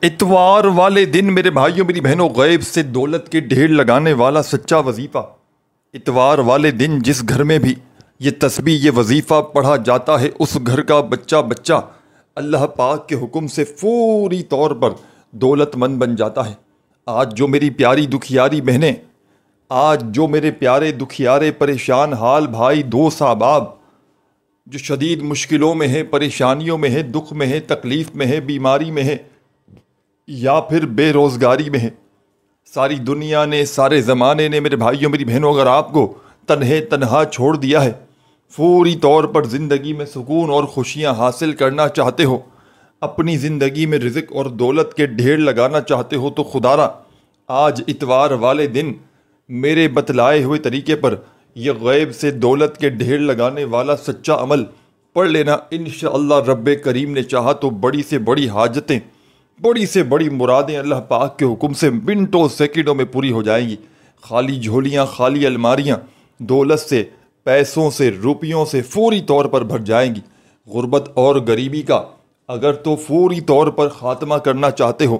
اتوار والے دن میرے بھائیوں میری بہنوں، غیب سے دولت کے ڈھیر لگانے والا سچا وظیفہ۔ اتوار والے دن جس گھر میں بھی یہ تسبیح یہ وظیفہ پڑھا جاتا ہے، اس گھر کا بچہ بچہ اللہ پاک کے حکم سے فوری طور پر دولت مند بن جاتا ہے۔ آج جو میری پیاری دکھیاری بہنیں، آج جو میرے پیارے دکھیارے پریشان حال بھائی دوست احباب جو شدید مشکلوں میں ہیں، پریشانیوں میں ہیں، دکھ میں ہیں، تکلیف میں ہیں، بیماری میں ہیں یا پھر بے روزگاری میں ہے، ساری دنیا نے، سارے زمانے نے میرے بھائیوں میری بہنوں اگر آپ کو تنہا چھوڑ دیا ہے، فوری طور پر زندگی میں سکون اور خوشیاں حاصل کرنا چاہتے ہو، اپنی زندگی میں رزق اور دولت کے ڈھیر لگانا چاہتے ہو، تو خدا را آج اتوار والے دن میرے بتلائے ہوئے طریقے پر یہ غیب سے دولت کے ڈھیر لگانے والا سچا عمل پڑھ لینا۔ انشاءاللہ رب کریم نے چاہا تو بڑی سے بڑی حاجتیں، بڑی سے بڑی مرادیں اللہ پاک کے حکم سے منٹوں سیکنڈوں میں پوری ہو جائیں گی۔ خالی جھولیاں، خالی الماریاں دولت سے، پیسوں سے، روپیوں سے فوری طور پر بھر جائیں گی۔ غربت اور غریبی کا اگر تو فوری طور پر خاتمہ کرنا چاہتے ہو،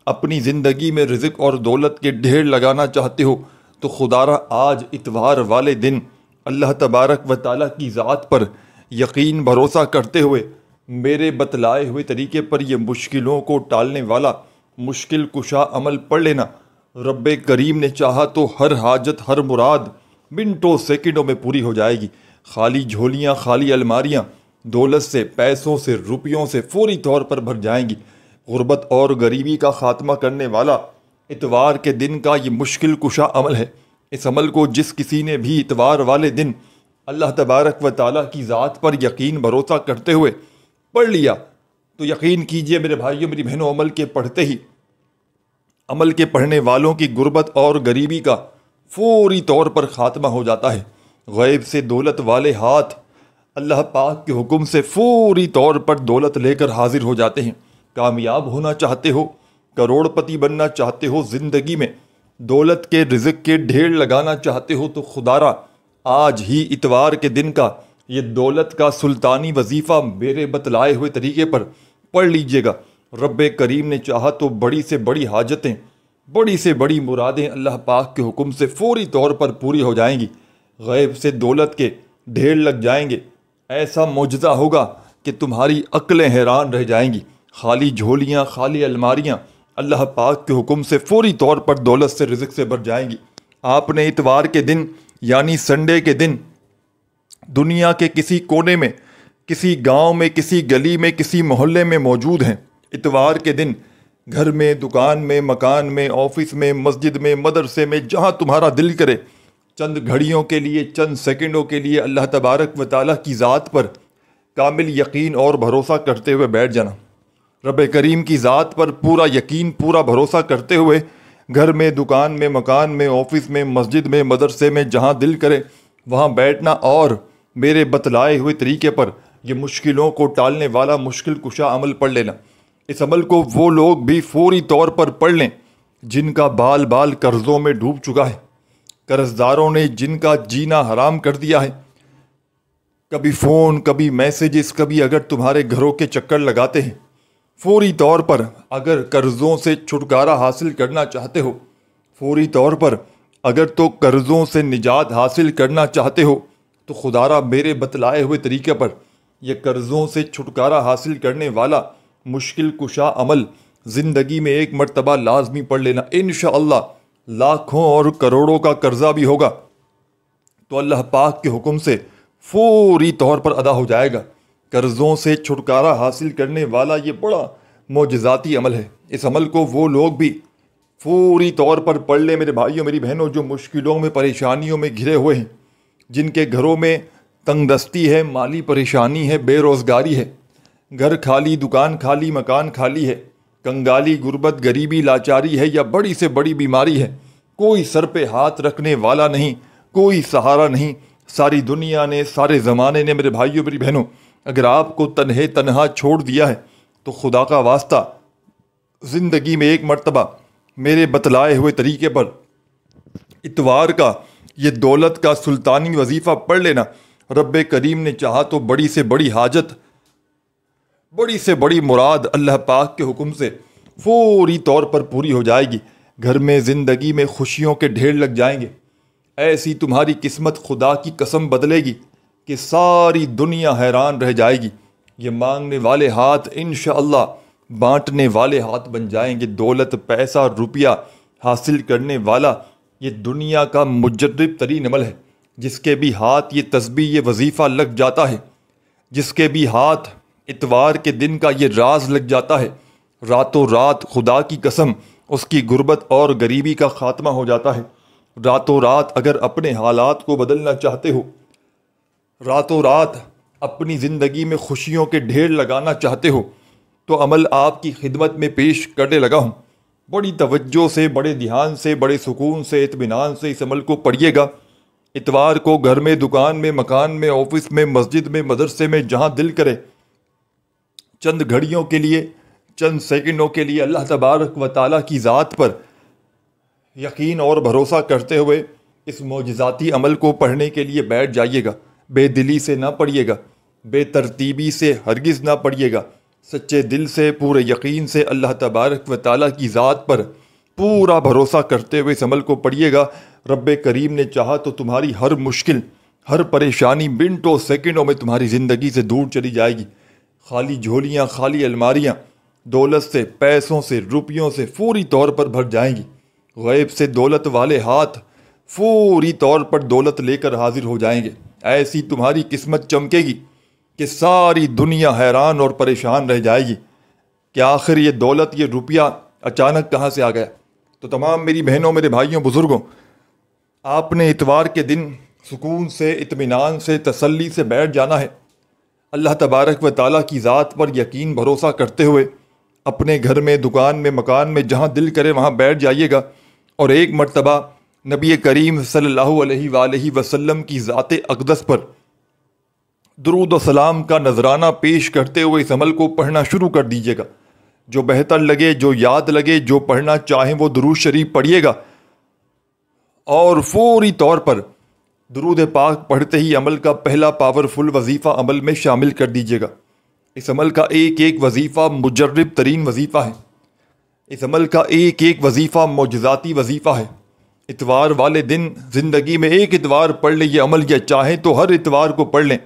اپنی زندگی میں رزق اور دولت کے ڈھیر لگانا چاہتے ہو، تو خدا را آج اتوار والے دن اللہ تبارک و تعالیٰ کی ذات پر یقین بھروسہ کرتے ہوئے میرے بتلائے ہوئے طریقے پر یہ مشکلوں کو ٹالنے والا مشکل کشا عمل پڑھ لینا۔ رب کریم نے چاہا تو ہر حاجت، ہر مراد منٹوں سیکنڈوں میں پوری ہو جائے گی۔ خالی جھولیاں، خالی الماریاں دولت سے، پیسوں سے، روپیوں سے فوری طور پر بھر جائیں گی۔ غربت اور غریبی کا خاتمہ کرنے والا اتوار کے دن کا یہ مشکل کشا عمل ہے۔ اس عمل کو جس کسی نے بھی اتوار والے دن اللہ تبارک و تعالیٰ کی ذات پر یقین بھروسہ کرتے ہوئے پڑھ لیا، تو یقین کیجئے میرے بھائیوں میری بہنوں، عمل کے پڑھتے ہی عمل کے پڑھنے والوں کی غربت اور غریبی کا فوری طور پر خاتمہ ہو جاتا ہے۔ غیب سے دولت والے ہاتھ اللہ پاک کے حکم سے فوری طور پر دولت لے کر حاضر ہو جاتے ہیں۔ کامیاب ہونا چاہتے ہو، کروڑ پتی بننا چاہتے ہو، زندگی میں دولت کے رزق کے ڈھیر لگانا چاہتے ہو، تو خدا را آج ہی اتوار کے دن کا یہ دولت کا سلطانی وظیفہ میرے بتلائے ہوئے طریقے پر پڑھ لیجئے گا۔ رب کریم نے چاہا تو بڑی سے بڑی حاجتیں، بڑی سے بڑی مرادیں اللہ پاک کے حکم سے فوری طور پر پوری ہو جائیں گی۔ غیب سے دولت کے ڈھیر لگ جائیں گے، ایسا معجزہ ہوگا کہ تمہاری عقلیں حیران رہ جائیں گی۔ خالی جھولیاں، خالی الماریاں اللہ پاک کے حکم سے فوری طور پر دولت سے، رزق سے بھر جائیں گی۔ آپ نے اتوار کے دن یعنی سنڈے کے دن دنیا کے کسی کونے میں، کسی گاؤں میں، کسی گلی میں، کسی محلے میں موجود ہیں، اتوار کے دن گھر میں، دکان میں، مکان میں، آفس میں، مسجد میں، مدرسے میں، جہاں تمہارا دل کرے چند گھڑیوں کے لیے، چند سیکنڈوں کے لیے اللہ تبارک و تعالیٰ کی ذات پر کامل یقین اور بھروسہ کرتے ہوئے بیٹھ جانا۔ رب کریم کی ذات پر پورا یقین، پورا بھروسہ کرتے ہوئے گھر میں، دکان میں، مکان میں، آفس میں، مسجد میں، مدرسے میں، جہاں دل کرے وہاں بیٹھنا اور میرے بتلائے ہوئے طریقے پر یہ مشکلوں کو ٹالنے والا مشکل کشا عمل پڑھ لینا۔ اس عمل کو وہ لوگ بھی فوری طور پر پڑھ لیں جن کا بال بال قرضوں میں ڈوب چکا ہے، قرض داروں نے جن کا جینا حرام کر دیا ہے۔ کبھی فون، کبھی میسیجز، کبھی اگر تمہارے گھروں کے چکر لگاتے ہیں، فوری طور پر اگر قرضوں سے چھٹکارا حاصل کرنا چاہتے ہو، فوری طور پر اگر تو قرضوں سے نجات حاصل کرنا چاہتے ہو، تو خدا را میرے بتلائے ہوئے طریقے پر یہ قرضوں سے چھٹکارا حاصل کرنے والا مشکل کشا عمل زندگی میں ایک مرتبہ لازمی پڑھ لینا۔ انشاءاللہ لاکھوں اور کروڑوں کا قرضہ بھی ہوگا تو اللہ پاک کے حکم سے فوری طور پر ادا ہو جائے گا۔ قرضوں سے چھٹکارا حاصل کرنے والا یہ بڑا معجزاتی عمل ہے۔ اس عمل کو وہ لوگ بھی فوری طور پر پڑھ لیں میرے بھائیوں میری بہنوں جو مشکلوں میں، پریشانیوں میں گھرے ہوئے ہیں، جن کے گھروں میں تنگ دستی ہے، مالی پریشانی ہے، بے روزگاری ہے، گھر خالی، دکان خالی، مکان خالی ہے، کنگالی، غربت، غریبی، لاچاری ہے یا بڑی سے بڑی بیماری ہے، کوئی سر پہ ہاتھ رکھنے والا نہیں، کوئی سہارا نہیں۔ ساری دنیا نے، سارے زمانے نے میرے بھائیوں میری بہنوں اگر آپ کو تنہا چھوڑ دیا ہے، تو خدا کا واسطہ زندگی میں ایک مرتبہ میرے بتلائے ہوئے طریقے پر اتوار کا یہ دولت کا سلطانی وظیفہ پڑھ لینا۔ رب کریم نے چاہا تو بڑی سے بڑی حاجت، بڑی سے بڑی مراد اللہ پاک کے حکم سے فوری طور پر پوری ہو جائے گی، گھر میں زندگی میں خوشیوں کے ڈھیر لگ جائیں گے۔ ایسی تمہاری قسمت خدا کی قسم بدلے گی کہ ساری دنیا حیران رہ جائے گی۔ یہ مانگنے والے ہاتھ انشاءاللہ بانٹنے والے ہاتھ بن جائیں گے۔ دولت، پیسہ، روپیہ حاصل کرنے والا یہ دنیا کا مجرب ترین عمل ہے۔ جس کے بھی ہاتھ یہ تسبیح، یہ وظیفہ لگ جاتا ہے، جس کے بھی ہاتھ اتوار کے دن کا یہ راز لگ جاتا ہے، راتوں رات خدا کی قسم اس کی غربت اور غریبی کا خاتمہ ہو جاتا ہے۔ راتوں رات اگر اپنے حالات کو بدلنا چاہتے ہو، راتوں رات اپنی زندگی میں خوشیوں کے ڈھیر لگانا چاہتے ہو، تو عمل آپ کی خدمت میں پیش کرنے لگا ہوں۔ بڑی توجہ سے، بڑے دھیان سے، بڑے سکون سے، اطمینان سے اس عمل کو پڑھیے گا۔ اتوار کو گھر میں، دکان میں، مکان میں، آفس میں، مسجد میں، مدرسے میں، جہاں دل کرے چند گھڑیوں کے لیے، چند سیکنڈوں کے لیے اللہ تبارک و تعالیٰ کی ذات پر یقین اور بھروسہ کرتے ہوئے اس معجزاتی عمل کو پڑھنے کے لیے بیٹھ جائیے گا۔ بے دلی سے نہ پڑھیے گا، بے ترتیبی سے ہرگز نہ پڑھیے گا، سچے دل سے، پورے یقین سے اللہ تبارک و تعالیٰ کی ذات پر پورا بھروسہ کرتے ہوئے اس عمل کو پڑھیے گا۔ رب کریم نے چاہا تو تمہاری ہر مشکل، ہر پریشانی منٹوں سیکنڈوں میں تمہاری زندگی سے دور چلی جائے گی۔ خالی جھولیاں، خالی الماریاں دولت سے، پیسوں سے، روپیوں سے فوری طور پر بھر جائیں گی۔ غیب سے دولت والے ہاتھ فوری طور پر دولت لے کر حاضر ہو جائیں گے۔ ایسی تمہاری قسمت چمکے گی کہ ساری دنیا حیران اور پریشان رہ جائے گی کہ آخر یہ دولت، یہ روپیہ اچانک کہاں سے آ گیا۔ تو تمام میری بہنوں، میرے بھائیوں، بزرگوں، آپ نے اتوار کے دن سکون سے، اطمینان سے، تسلی سے بیٹھ جانا ہے۔ اللہ تبارک و تعالیٰ کی ذات پر یقین بھروسہ کرتے ہوئے اپنے گھر میں، دکان میں، مکان میں، جہاں دل کرے وہاں بیٹھ جائیے گا، اور ایک مرتبہ نبی کریم صلی اللہ علیہ وآلہ وسلم کی ذات اقدس پر درود و سلام کا نذرانہ پیش کرتے ہوئے اس عمل کو پڑھنا شروع کر دیجیے گا۔ جو بہتر لگے، جو یاد لگے، جو پڑھنا چاہیں وہ درود شریف پڑھیے گا، اور فوری طور پر درود پاک پڑھتے ہی عمل کا پہلا پاورفل وظیفہ عمل میں شامل کر دیجیے گا۔ اس عمل کا ایک ایک وظیفہ مجرب ترین وظیفہ ہے۔ اس عمل کا ایک ایک وظیفہ معجزاتی وظیفہ ہے۔ اتوار والے دن زندگی میں ایک اتوار پڑھ لیں یہ عمل، یا چاہیں تو ہر اتوار کو پڑھ لیں،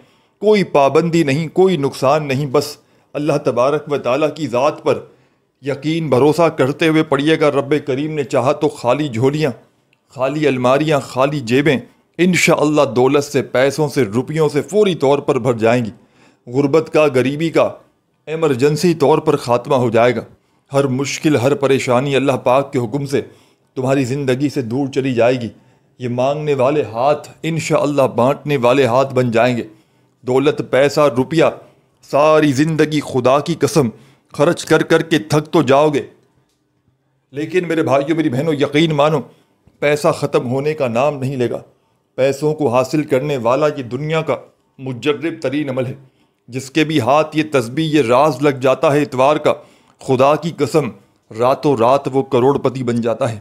کوئی پابندی نہیں، کوئی نقصان نہیں، بس اللہ تبارک و تعالیٰ کی ذات پر یقین بھروسہ کرتے ہوئے پڑھیے گا۔ رب کریم نے چاہا تو خالی جھولیاں، خالی الماریاں، خالی جیبیں انشاءاللہ دولت سے، پیسوں سے، روپیوں سے فوری طور پر بھر جائیں گی۔ غربت کا، غریبی کا ایمرجنسی طور پر خاتمہ ہو جائے گا۔ ہر مشکل، ہر پریشانی اللہ پاک کے حکم سے تمہاری زندگی سے دور چلی جائے گی۔ یہ مانگنے والے ہاتھ انشاءاللہ بانٹنے والے ہاتھ بن جائیں گے۔ دولت، پیسہ، روپیہ ساری زندگی خدا کی قسم خرچ کر کر کے تھک تو جاؤ گے، لیکن میرے بھائیوں، میری بہنوں، یقین مانو پیسہ ختم ہونے کا نام نہیں لے گا۔ پیسوں کو حاصل کرنے والا یہ دنیا کا مجرب ترین عمل ہے۔ جس کے بھی ہاتھ یہ تسبیح، یہ راز لگ جاتا ہے اتوار کا، خدا کی قسم راتوں رات وہ کروڑ پتی بن جاتا ہے۔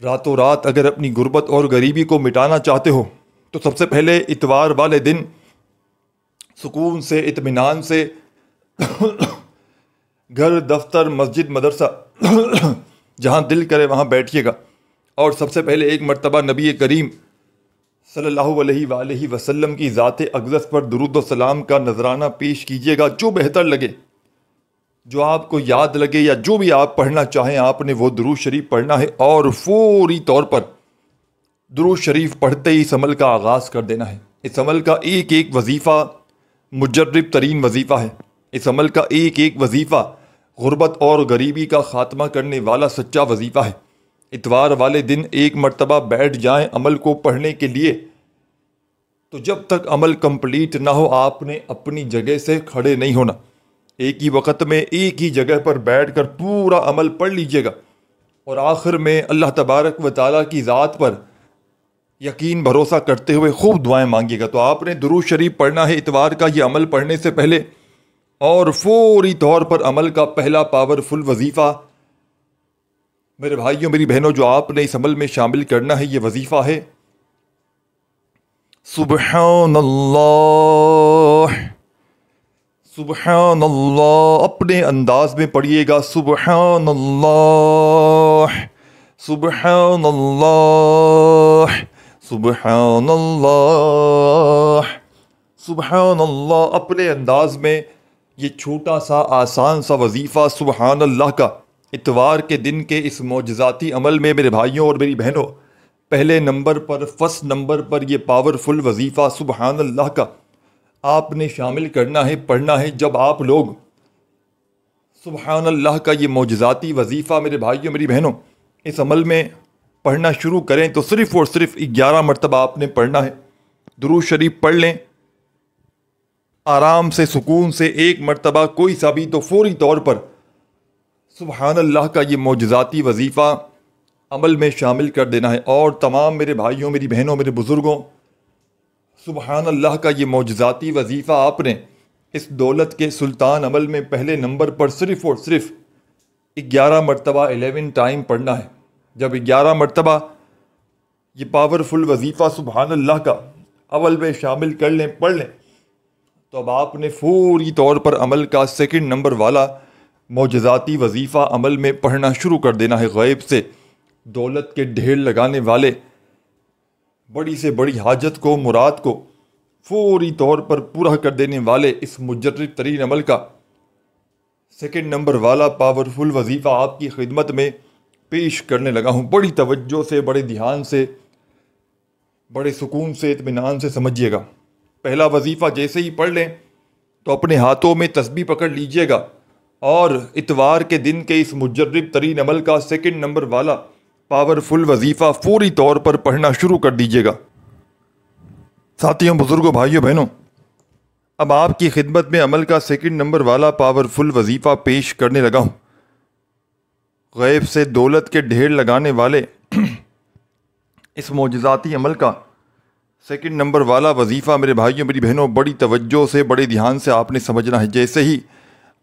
راتوں رات اگر اپنی غربت اور غریبی کو مٹانا چاہتے ہو تو سب سے پہلے اتوار والے دن سکون سے، اطمینان سے گھر، دفتر، مسجد، مدرسہ جہاں دل کرے وہاں بیٹھیے گا، اور سب سے پہلے ایک مرتبہ نبی کریم صلی اللہ علیہ وآلہ وسلم کی ذات اقدس پر درود و سلام کا نذرانہ پیش کیجیے گا۔ جو بہتر لگے، جو آپ کو یاد لگے، یا جو بھی آپ پڑھنا چاہیں آپ نے وہ درود شریف پڑھنا ہے، اور فوری طور پر درود شریف پڑھتے ہی اس عمل کا آغاز کر دینا ہے۔ اس عمل کا ایک ایک وظیفہ مجرب ترین وظیفہ ہے۔ اس عمل کا ایک ایک وظیفہ غربت اور غریبی کا خاتمہ کرنے والا سچا وظیفہ ہے۔ اتوار والے دن ایک مرتبہ بیٹھ جائیں عمل کو پڑھنے کے لیے، تو جب تک عمل کمپلیٹ نہ ہو آپ نے اپنی جگہ سے کھڑے نہیں ہونا۔ ایک ہی وقت میں ایک ہی جگہ پر بیٹھ کر پورا عمل پڑھ لیجئے گا، اور آخر میں اللہ تبارک و تعالیٰ کی ذات پر یقین بھروسہ کرتے ہوئے خوب دعائیں مانگیے گا۔ تو آپ نے درود شریف پڑھنا ہے اتوار کا یہ عمل پڑھنے سے پہلے، اور فوری طور پر عمل کا پہلا پاورفل وظیفہ میرے بھائیوں، میری بہنوں، جو آپ نے اس عمل میں شامل کرنا ہے یہ وظیفہ ہے سبحان اللہ سبحان اللہ، اپنے انداز میں پڑھیے گا، سبحان اللہ، سبحان اللہ، سبحان اللہ، سبحان اللہ، اپنے انداز میں یہ چھوٹا سا آسان سا وظیفہ سبحان اللہ کا اتوار کے دن کے اس معجزاتی عمل میں میرے بھائیوں اور میری بہنوں، پہلے نمبر پر، فرسٹ نمبر پر یہ پاورفل وظیفہ سبحان اللہ کا آپ نے شامل کرنا ہے، پڑھنا ہے۔ جب آپ لوگ سبحان اللہ کا یہ معجزاتی وظیفہ میرے بھائیوں میری بہنوں اس عمل میں پڑھنا شروع کریں تو صرف اور صرف 11 مرتبہ آپ نے پڑھنا ہے۔ درود شریف پڑھ لیں آرام سے، سکون سے، ایک مرتبہ کوئی سا بھی، تو فوری طور پر سبحان اللہ کا یہ معجزاتی وظیفہ عمل میں شامل کر دینا ہے۔ اور تمام میرے بھائیوں میری بہنوں میرے بزرگوں، سبحان اللہ کا یہ معجزاتی وظیفہ آپ نے اس دولت کے سلطان عمل میں پہلے نمبر پر صرف اور صرف 11 مرتبہ 11 ٹائم پڑھنا ہے۔ جب 11 مرتبہ یہ پاورفل وظیفہ سبحان اللہ کا عمل میں شامل کر لیں، پڑھ لیں، تو اب آپ نے فوری طور پر عمل کا سیکنڈ نمبر والا معجزاتی وظیفہ عمل میں پڑھنا شروع کر دینا ہے۔ غیب سے دولت کے ڈھیر لگانے والے، بڑی سے بڑی حاجت کو، مراد کو فوری طور پر پورا کر دینے والے اس مجرب ترین عمل کا سیکنڈ نمبر والا پاورفل وظیفہ آپ کی خدمت میں پیش کرنے لگا ہوں۔ بڑی توجہ سے، بڑے دھیان سے، بڑے سکون سے، اطمینان سے سمجھیے گا۔ پہلا وظیفہ جیسے ہی پڑھ لیں تو اپنے ہاتھوں میں تسبیح پکڑ لیجئے گا اور اتوار کے دن کے اس مجرب ترین عمل کا سیکنڈ نمبر والا پاورفل وظیفہ فوری طور پر پڑھنا شروع کر دیجئے گا۔ ساتھیوں، بزرگوں، بھائیوں، بہنوں، اب آپ کی خدمت میں عمل کا سیکنڈ نمبر والا پاورفل وظیفہ پیش کرنے لگا ہوں۔ غیب سے دولت کے ڈھیر لگانے والے اس معجزاتی عمل کا سیکنڈ نمبر والا وظیفہ میرے بھائیوں میری بہنوں بڑی توجہ سے، بڑے دھیان سے آپ نے سمجھنا ہے۔ جیسے ہی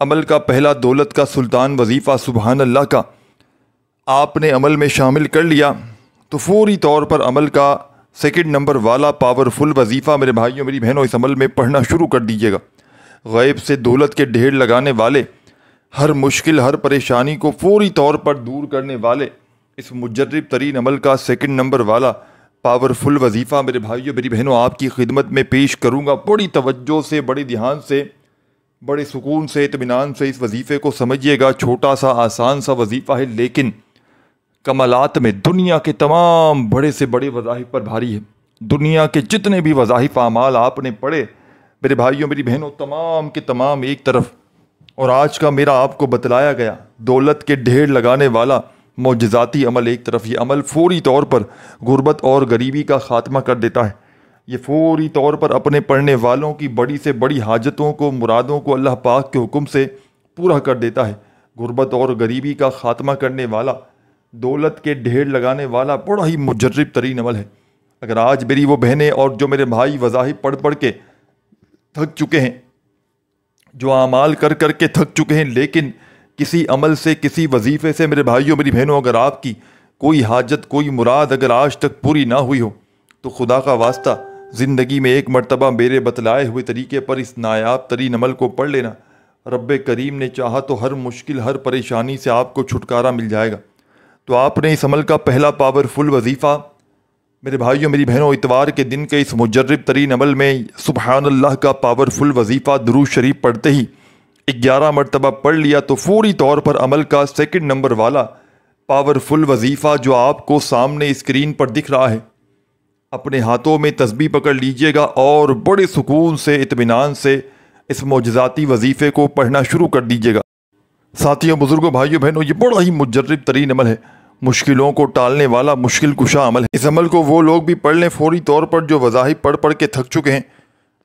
عمل کا پہلا دولت کا سلطان وظیفہ سبحان اللہ کا آپ نے عمل میں شامل کر لیا تو فوری طور پر عمل کا سیکنڈ نمبر والا پاورفل وظیفہ میرے بھائیوں میری بہنوں اس عمل میں پڑھنا شروع کر دیجیے گا۔ غیب سے دولت کے ڈھیر لگانے والے، ہر مشکل، ہر پریشانی کو فوری طور پر دور کرنے والے اس مجرب ترین عمل کا سیکنڈ نمبر والا پاورفل وظیفہ میرے بھائیوں میری بہنوں آپ کی خدمت میں پیش کروں گا۔ بڑی توجہ سے، بڑے دھیان سے، بڑے سکون سے، اطمینان سے اس وظیفے کو سمجھیے گا۔ چھوٹا سا آسان سا وظیفہ ہے، لیکن کمالات میں دنیا کے تمام بڑے سے بڑے وظائف پر بھاری ہے۔ دنیا کے جتنے بھی وظائف اعمال آپ نے پڑھے میرے بھائیوں میری بہنوں، تمام کے تمام ایک طرف، اور آج کا میرا آپ کو بتلایا گیا دولت کے ڈھیر لگانے والا معجزاتی عمل ایک طرف۔ یہ عمل فوری طور پر غربت اور غریبی کا خاتمہ کر دیتا ہے۔ یہ فوری طور پر اپنے پڑھنے والوں کی بڑی سے بڑی حاجتوں کو، مرادوں کو اللہ پاک کے حکم سے پورا کر دیتا ہے۔ غربت اور غریبی کا خاتمہ کرنے والا، دولت کے ڈھیر لگانے والا بڑا ہی مجرب ترین عمل ہے۔ اگر آج میری وہ بہنیں اور جو میرے بھائی وظائف پڑھ پڑھ کے تھک چکے ہیں، جو اعمال کر کر کے تھک چکے ہیں، لیکن کسی عمل سے، کسی وظیفے سے میرے بھائیوں میری بہنوں اگر آپ کی کوئی حاجت، کوئی مراد اگر آج تک پوری نہ ہوئی ہو، تو خدا کا واسطہ زندگی میں ایک مرتبہ میرے بتلائے ہوئے طریقے پر اس نایاب ترین عمل کو پڑھ لینا۔ رب کریم نے چاہا تو ہر مشکل، ہر پریشانی سے آپ کو چھٹکارا مل جائے گا۔ تو آپ نے اس عمل کا پہلا پاورفل وظیفہ میرے بھائیوں میری بہنوں اتوار کے دن کے اس مجرب ترین عمل میں سبحان اللہ کا پاورفل وظیفہ درود شریف پڑھتے ہی 11 مرتبہ پڑھ لیا تو فوری طور پر عمل کا سیکنڈ نمبر والا پاورفل وظیفہ جو آپ کو سامنے اسکرین پر دکھ رہا ہے، اپنے ہاتھوں میں تسبیح پکڑ لیجئے گا اور بڑے سکون سے، اطمینان سے اس معجزاتی وظیفے کو پڑھنا شروع کر دیجئے گا۔ ساتھیوں، بزرگوں، بھائیوں، بہنوں، یہ بڑا ہی مجرب ترین عمل ہے، مشکلوں کو ٹالنے والا مشکل کشا عمل ہے۔ اس عمل کو وہ لوگ بھی پڑھ لیں فوری طور پر جو وظائف پڑھ پڑھ کے تھک چکے ہیں،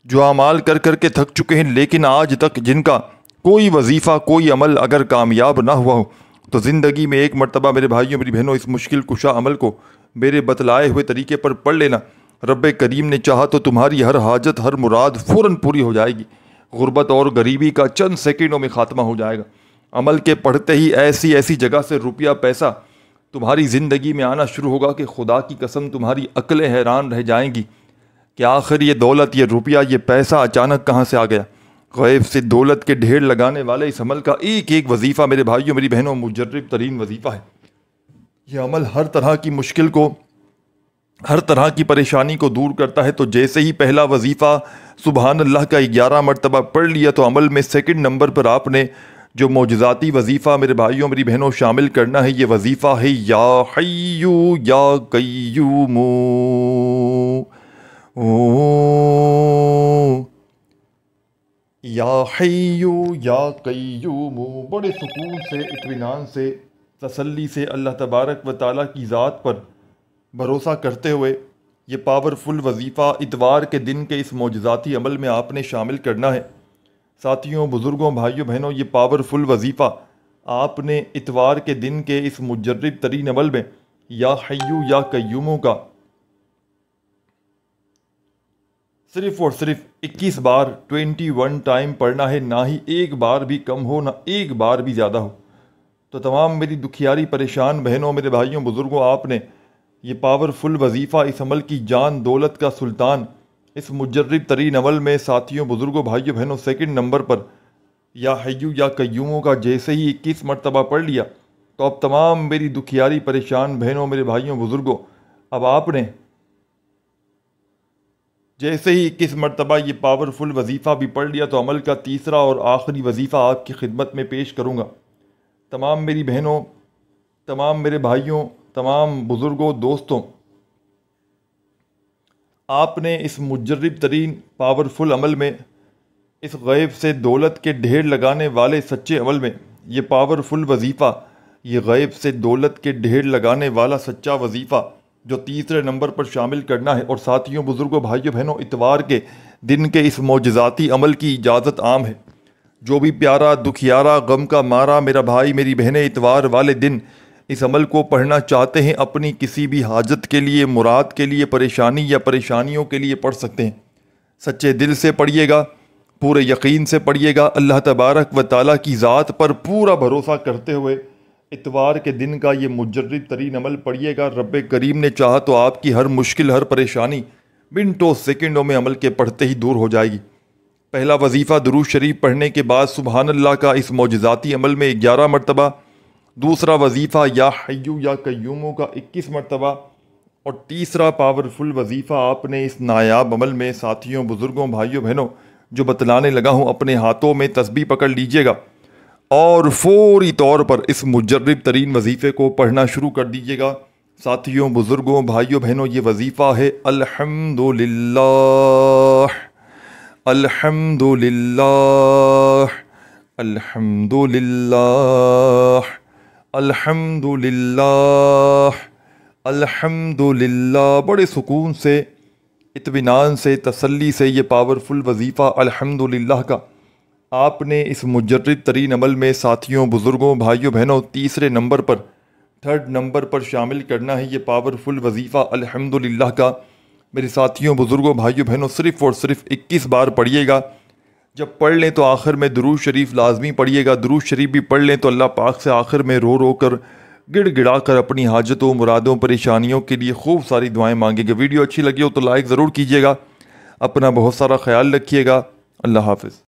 جو اعمال کر کر کے تھک چکے ہیں، لیکن آج تک جن کا کوئی وظیفہ، کوئی عمل اگر کامیاب نہ ہوا ہو، تو زندگی میں ایک مرتبہ میرے بھائیوں میری بہنوں اس مشکل کشا عمل کو میرے بتلائے ہوئے طریقے پر پڑھ لینا۔ رب کریم نے چاہا تو تمہاری ہر حاجت، ہر مراد فوراً پوری ہو جائے گی۔ غربت اور غریبی کا چند سیکنڈوں میں خاتمہ ہو جائے گا۔ عمل کے پڑھتے ہی ایسی ایسی جگہ سے روپیہ پیسہ تمہاری زندگی میں آنا شروع ہوگا کہ خدا کی قسم تمہاری عقلیں حیران رہ جائیں گی کہ آخر یہ دولت، یہ روپیہ، یہ پیسہ اچانک کہاں سے آ گیا۔ غیب سے دولت کے ڈھیر لگانے والے اس عمل کا ایک ایک وظیفہ میرے بھائیوں میری بہنوں مجرب ترین وظیفہ ہے۔ یہ عمل ہر طرح کی مشکل کو، ہر طرح کی پریشانی کو دور کرتا ہے۔ تو جیسے ہی پہلا وظیفہ سبحان اللہ کا 11 مرتبہ پڑھ لیا تو عمل میں سیکنڈ نمبر پر آپ نے جو معجزاتی وظیفہ میرے بھائیوں میری بہنوں شامل کرنا ہے، یہ وظیفہ ہے یا حیو یا قیوم۔ یا حیو یا قیوم، بڑے سکون سے، اطمینان سے، تسلی سے اللہ تبارک و تعالیٰ کی ذات پر بھروسہ کرتے ہوئے یہ پاورفل وظیفہ اتوار کے دن کے اس معجزاتی عمل میں آپ نے شامل کرنا ہے۔ ساتھیوں، بزرگوں، بھائیوں، بہنوں، یہ پاورفل وظیفہ آپ نے اتوار کے دن کے اس مجرب ترین عمل میں یا حیو یا قیوموں کا صرف اور صرف 21 بار 21 ٹائم پڑھنا ہے، نہ ہی ایک بار بھی کم ہو، نہ ایک بار بھی زیادہ ہو۔ تو تمام میری دکھیاری پریشان بہنوں، میرے بھائیوں، بزرگوں، آپ نے یہ پاورفل وظیفہ، اس عمل کی جان دولت کا سلطان، اس مجرب ترین عمل میں ساتھیوں، بزرگوں، بھائیوں، بہنوں سیکنڈ نمبر پر یا حیو یا قیوموں کا جیسے ہی 21 مرتبہ پڑھ لیا تو اب تمام میری دکھیاری پریشان بہنوں، میرے بھائیوں، بزرگوں، اب آپ نے جیسے ہی 21 مرتبہ یہ پاورفل وظیفہ بھی پڑھ لیا تو عمل کا تیسرا اور آخری وظیفہ آپ کی خدمت میں پیش کروں گا۔ تمام میری بہنوں، تمام میرے بھائیوں، تمام بزرگوں، دوستوں، آپ نے اس مجرب ترین پاورفل عمل میں، اس غیب سے دولت کے ڈھیر لگانے والے سچے عمل میں، یہ پاورفل وظیفہ، یہ غیب سے دولت کے ڈھیر لگانے والا سچا وظیفہ جو تیسرے نمبر پر شامل کرنا ہے۔ اور ساتھیوں، بزرگوں، بھائیوں، بہنوں، اتوار کے دن کے اس معجزاتی عمل کی اجازت عام ہے۔ جو بھی پیارا، دکھیارا، غم کا مارا میرا بھائی میری بہنیں اتوار والے دن اس عمل کو پڑھنا چاہتے ہیں، اپنی کسی بھی حاجت کے لیے، مراد کے لیے، پریشانی یا پریشانیوں کے لیے پڑھ سکتے ہیں۔ سچے دل سے پڑھیے گا، پورے یقین سے پڑھیے گا، اللہ تبارک و تعالیٰ کی ذات پر پورا بھروسہ کرتے ہوئے اتوار کے دن کا یہ مجرب ترین عمل پڑھیے گا۔ رب کریم نے چاہا تو آپ کی ہر مشکل، ہر پریشانی منٹوں سیکنڈوں میں عمل کے پڑھتے ہی دور ہو جائے گی۔ پہلا وظیفہ درود شریف پڑھنے کے بعد سبحان اللہ کا اس معجزاتی عمل میں 11 مرتبہ، دوسرا وظیفہ یا حیو یا قیوموں کا 21 مرتبہ، اور تیسرا پاورفل وظیفہ آپ نے اس نایاب عمل میں ساتھیوں، بزرگوں، بھائیوں، بہنوں جو بتلانے لگا ہوں، اپنے ہاتھوں میں تسبیح پکڑ لیجئے گا اور فوری طور پر اس مجرب ترین وظیفے کو پڑھنا شروع کر دیجئے گا۔ ساتھیوں، بزرگوں، بھائیوں، بہنوں، یہ وظیفہ ہے الحمدللہ، الحمدللہ، الحمدللہ، الحمدللہ، الحمدللہ۔ بڑے سکون سے، اطمینان سے، تسلی سے یہ پاورفل وظیفہ الحمدللہ کا آپ نے اس مجرب ترین عمل میں ساتھیوں، بزرگوں، بھائیوں، بہنوں تیسرے نمبر پر، تھرڈ نمبر پر شامل کرنا ہے۔ یہ پاورفل وظیفہ الحمدللہ کا میرے ساتھیوں، بزرگوں، بھائیوں، بہنوں صرف اور صرف 21 بار پڑھیے گا۔ جب پڑھ لیں تو آخر میں درود شریف لازمی پڑھیے گا۔ درود شریف بھی پڑھ لیں تو اللہ پاک سے آخر میں رو رو کر، گڑ گڑا کر اپنی حاجتوں، مرادوں، پریشانیوں کے لیے خوب ساری دعائیں مانگیں گے۔ ویڈیو اچھی لگی ہو تو لائک ضرور کیجیے گا۔ اپنا بہت سارا خیال رکھیے گا۔ اللہ حافظ۔